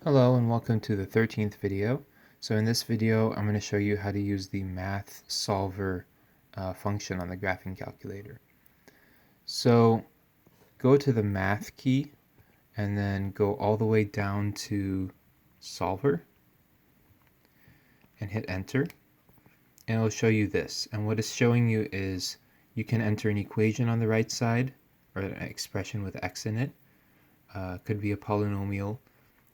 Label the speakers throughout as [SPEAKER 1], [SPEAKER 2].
[SPEAKER 1] Hello and welcome to the 13th video. So in this video I'm going to show you how to use the math solver function on the graphing calculator. So go to the math key and then go all the way down to solver and hit enter, and it'll show you this. And what it's showing you is you can enter an equation on the right side or an expression with x in it. Could be a polynomial,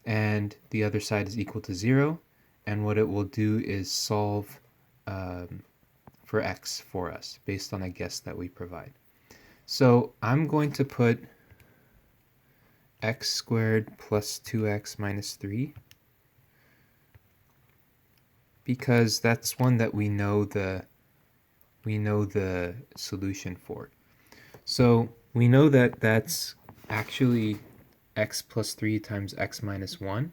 [SPEAKER 1] and the other side is equal to 0, and what it will do is solve for x for us based on a guess that we provide. So I'm going to put x squared plus 2x minus 3 because that's one that we know the solution for. So we know that that's actually x plus 3 times x minus 1.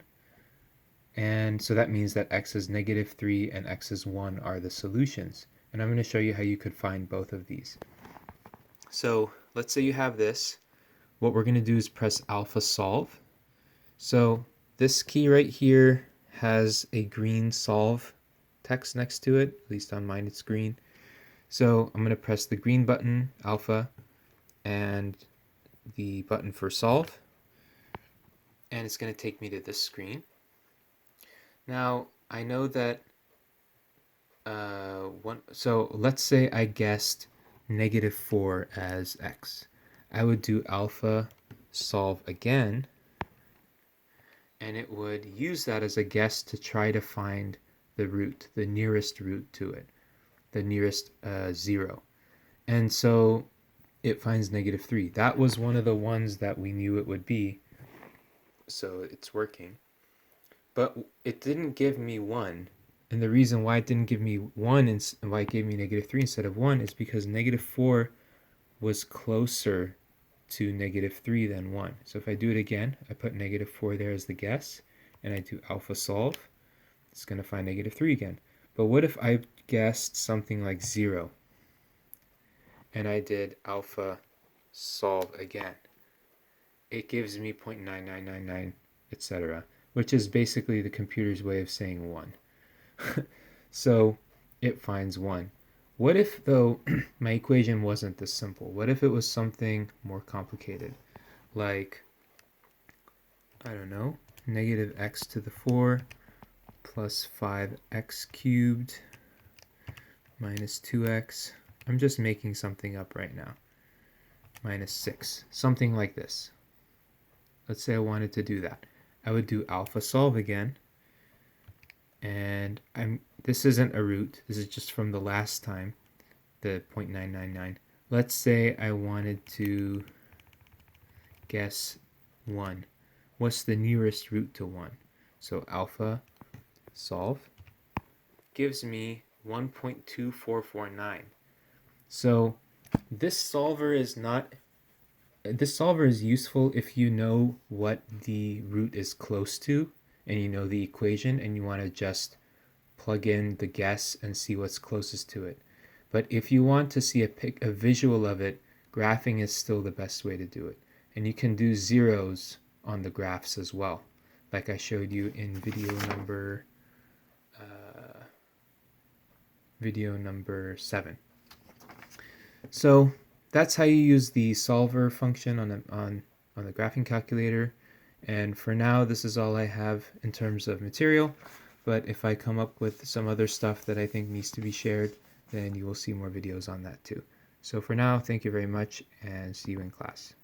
[SPEAKER 1] And so that means that x is negative 3 and x is 1 are the solutions. And I'm going to show you how you could find both of these. So let's say you have this. What we're going to do is press alpha solve. So this key right here has a green solve text next to it. At least on mine it's green. So I'm going to press the green button, alpha, and the button for solve. And it's going to take me to this screen. Now, I know that, so let's say I guessed negative 4 as x. I would do alpha solve again, and it would use that as a guess to try to find the root, the nearest root to it, the nearest 0. And so it finds negative 3. That was one of the ones that we knew it would be, so it's working. But it didn't give me 1. And the reason why it didn't give me 1 and why it gave me negative 3 instead of 1 is because negative 4 was closer to negative 3 than 1. So if I do it again, I put negative 4 there as the guess, and I do alpha solve, it's going to find negative 3 again. But what if I guessed something like 0, and I did alpha solve again? It gives me 0.9999, etc., which is basically the computer's way of saying 1. So it finds 1. What if, though, my equation wasn't this simple? What if it was something more complicated? Like, I don't know, negative x to the 4 plus 5x cubed minus 2x. I'm just making something up right now. Minus 6. Something like this. Let's say I wanted to do that. I would do alpha solve again. And this isn't a root. This is just from the last time, the 0.999. Let's say I wanted to guess 1. What's the nearest root to 1? So alpha solve gives me 1.2449. So this solver is useful if you know what the root is close to and you know the equation and you want to just plug in the guess and see what's closest to it. But if you want to see a visual of it, graphing is still the best way to do it. And you can do zeros on the graphs as well, like I showed you in video number 7. So that's how you use the solver function on the graphing calculator. And for now, this is all I have in terms of material. But if I come up with some other stuff that I think needs to be shared, then you will see more videos on that too. So for now, thank you very much and see you in class.